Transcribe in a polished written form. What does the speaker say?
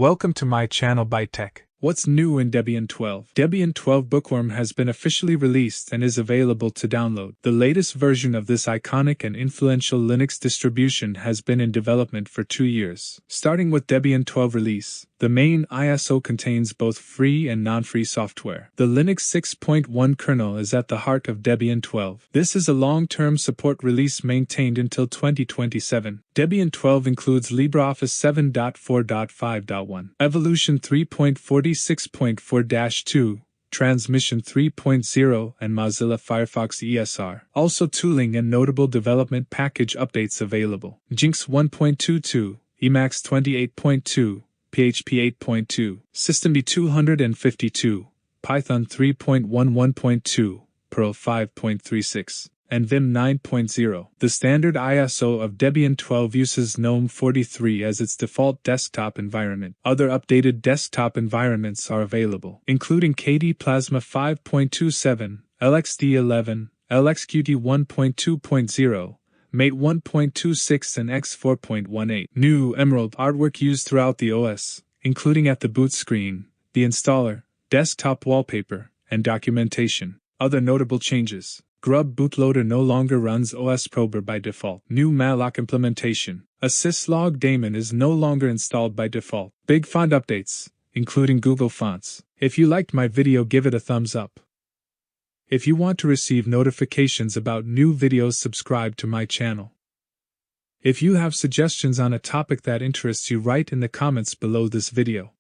Welcome to my channel by Tech. What's new in Debian 12? Debian 12 Bookworm has been officially released and is available to download. The latest version of this iconic and influential Linux distribution has been in development for 2 years. Starting with Debian 12 release, the main ISO contains both free and non-free software. The Linux 6.1 kernel is at the heart of Debian 12. This is a long-term support release maintained until 2027. Debian 12 includes LibreOffice 7.4.5.1, Evolution 3.46.4-2, Transmission 3.0, and Mozilla Firefox ESR. Also tooling and notable development package updates available. Jinx 1.22, Emacs 28.2, PHP 8.2, Systemd 252, Python 3.11.2, Perl 5.36, and Vim 9.0. The standard ISO of Debian 12 uses GNOME 43 as its default desktop environment. Other updated desktop environments are available, including KDE Plasma 5.27, LXD 11, LXQt 1.2.0, Mate 1.26 and X 4.18. New Emerald artwork used throughout the OS, including at the boot screen, the installer, desktop wallpaper, and documentation. Other notable changes. Grub bootloader no longer runs OS Prober by default. New malloc implementation. A syslog daemon is no longer installed by default. Big font updates, including Google Fonts. If you liked my video, give it a thumbs up. If you want to receive notifications about new videos, subscribe to my channel. If you have suggestions on a topic that interests you, write in the comments below this video.